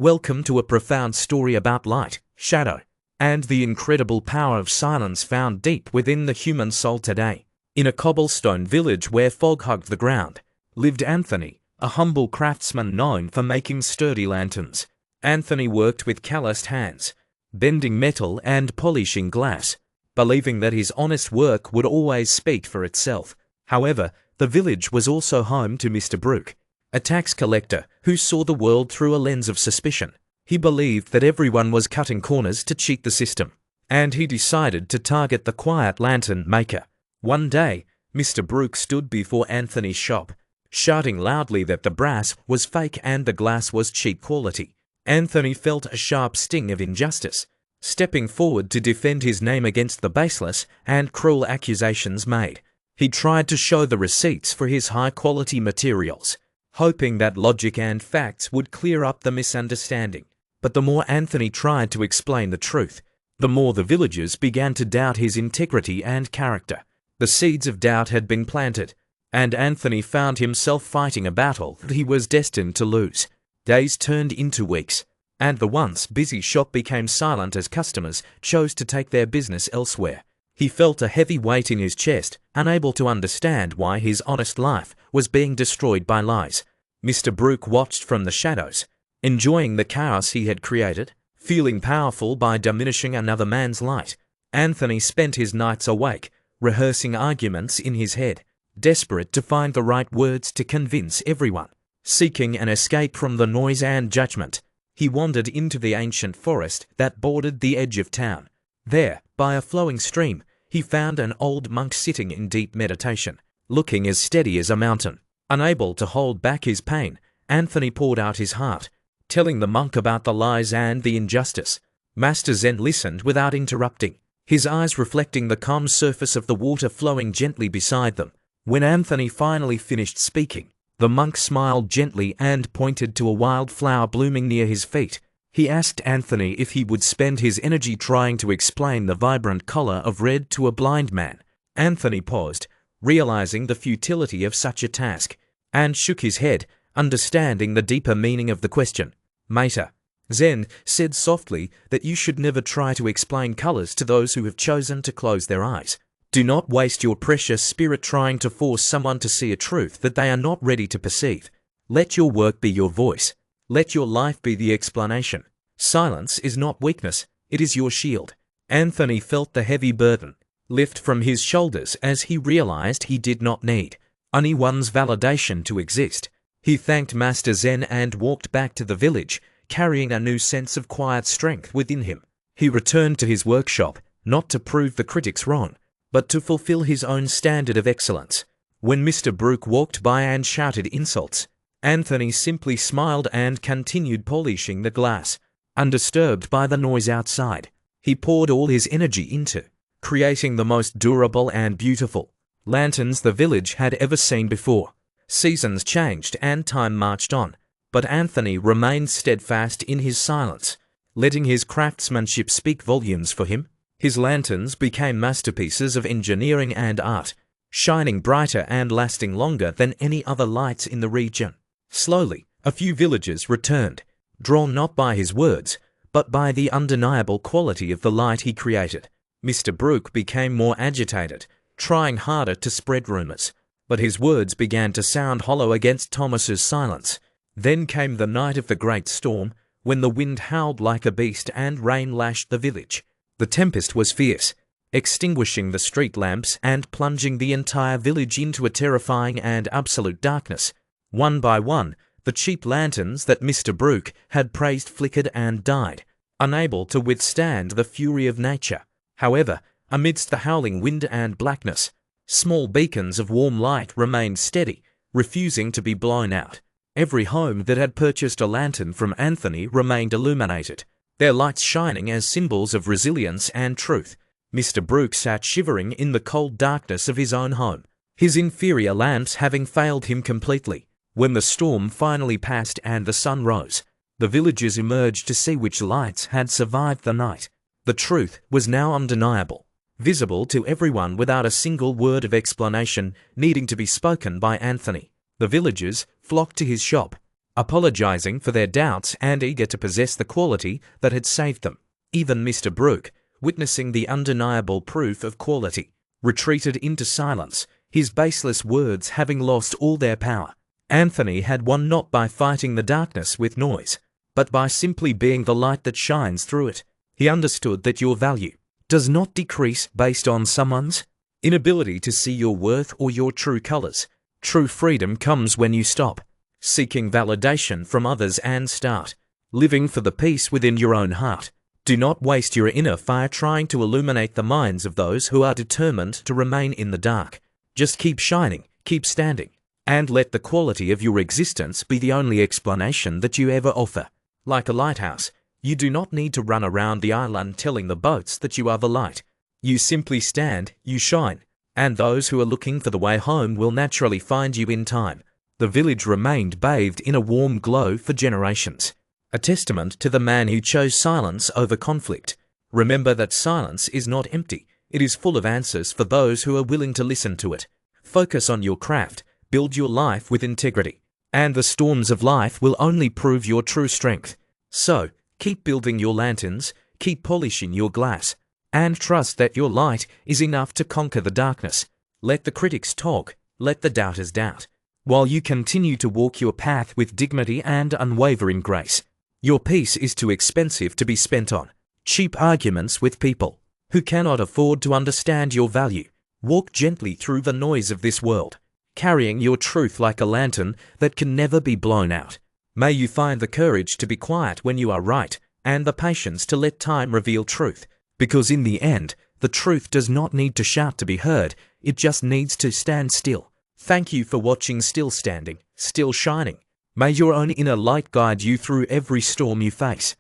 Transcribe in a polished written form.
Welcome to a profound story about light, shadow, and the incredible power of silence found deep within the human soul today. In a cobblestone village where fog hugged the ground, lived Anthony, a humble craftsman known for making sturdy lanterns. Anthony worked with calloused hands, bending metal and polishing glass, believing that his honest work would always speak for itself. However, the village was also home to Mr. Brooke, a tax collector who saw the world through a lens of suspicion. He believed that everyone was cutting corners to cheat the system, and he decided to target the quiet lantern maker. One day, Mr. Brooke stood before Anthony's shop, shouting loudly that the brass was fake and the glass was cheap quality. Anthony felt a sharp sting of injustice, stepping forward to defend his name against the baseless and cruel accusations made. He tried to show the receipts for his high-quality materials, hoping that logic and facts would clear up the misunderstanding. But the more Anthony tried to explain the truth, the more the villagers began to doubt his integrity and character. The seeds of doubt had been planted, and Anthony found himself fighting a battle that he was destined to lose. Days turned into weeks, and the once busy shop became silent as customers chose to take their business elsewhere. He felt a heavy weight in his chest, unable to understand why his honest life was being destroyed by lies. Mr. Brooke watched from the shadows, enjoying the chaos he had created, feeling powerful by diminishing another man's light. Anthony spent his nights awake, rehearsing arguments in his head, desperate to find the right words to convince everyone. Seeking an escape from the noise and judgment, he wandered into the ancient forest that bordered the edge of town. There, by a flowing stream, he found an old monk sitting in deep meditation, looking as steady as a mountain. Unable to hold back his pain, Anthony poured out his heart, telling the monk about the lies and the injustice. Master Zen listened without interrupting, his eyes reflecting the calm surface of the water flowing gently beside them. When Anthony finally finished speaking, the monk smiled gently and pointed to a wild flower blooming near his feet. He asked Anthony if he would spend his energy trying to explain the vibrant color of red to a blind man. Anthony paused, realizing the futility of such a task, and shook his head, understanding the deeper meaning of the question. Mater, Zen said softly that you should never try to explain colors to those who have chosen to close their eyes. Do not waste your precious spirit trying to force someone to see a truth that they are not ready to perceive. Let your work be your voice. Let your life be the explanation. Silence is not weakness, it is your shield. Anthony felt the heavy burden lift from his shoulders as he realized he did not need anyone's validation to exist. He thanked Master Zen and walked back to the village, carrying a new sense of quiet strength within him. He returned to his workshop, not to prove the critics wrong, but to fulfill his own standard of excellence. When Mr. Brooke walked by and shouted insults, Anthony simply smiled and continued polishing the glass, undisturbed by the noise outside. He poured all his energy into creating the most durable and beautiful lanterns the village had ever seen before. Seasons changed and time marched on, but Anthony remained steadfast in his silence, letting his craftsmanship speak volumes for him. His lanterns became masterpieces of engineering and art, shining brighter and lasting longer than any other lights in the region. Slowly, a few villagers returned, drawn not by his words, but by the undeniable quality of the light he created. Mr. Brooke became more agitated, trying harder to spread rumors, but his words began to sound hollow against Thomas's silence. Then came the night of the great storm, when the wind howled like a beast and rain lashed the village. The tempest was fierce, extinguishing the street lamps and plunging the entire village into a terrifying and absolute darkness. One by one, the cheap lanterns that Mr. Brooke had praised flickered and died, unable to withstand the fury of nature. However, amidst the howling wind and blackness, small beacons of warm light remained steady, refusing to be blown out. Every home that had purchased a lantern from Anthony remained illuminated, their lights shining as symbols of resilience and truth. Mr. Brooke sat shivering in the cold darkness of his own home, his inferior lamps having failed him completely. When the storm finally passed and the sun rose, the villagers emerged to see which lights had survived the night. The truth was now undeniable, visible to everyone without a single word of explanation needing to be spoken by Anthony. The villagers flocked to his shop, apologizing for their doubts and eager to possess the quality that had saved them. Even Mr. Brooke, witnessing the undeniable proof of quality, retreated into silence, his baseless words having lost all their power. Anthony had won not by fighting the darkness with noise, but by simply being the light that shines through it. He understood that your value does not decrease based on someone's inability to see your worth or your true colors. True freedom comes when you stop seeking validation from others and start living for the peace within your own heart. Do not waste your inner fire trying to illuminate the minds of those who are determined to remain in the dark. Just keep shining, keep standing, and let the quality of your existence be the only explanation that you ever offer. Like a lighthouse, you do not need to run around the island telling the boats that you are the light. You simply stand, you shine, and those who are looking for the way home will naturally find you in time. The village remained bathed in a warm glow for generations, a testament to the man who chose silence over conflict. Remember that silence is not empty. It is full of answers for those who are willing to listen to it. Focus on your craft, build your life with integrity, and the storms of life will only prove your true strength. So, keep building your lanterns, keep polishing your glass, and trust that your light is enough to conquer the darkness. Let the critics talk, let the doubters doubt, while you continue to walk your path with dignity and unwavering grace. Your peace is too expensive to be spent on cheap arguments with people who cannot afford to understand your value. Walk gently through the noise of this world, carrying your truth like a lantern that can never be blown out. May you find the courage to be quiet when you are right, and the patience to let time reveal truth, because in the end, the truth does not need to shout to be heard, it just needs to stand still. Thank you for watching Still Standing, Still Shining. May your own inner light guide you through every storm you face.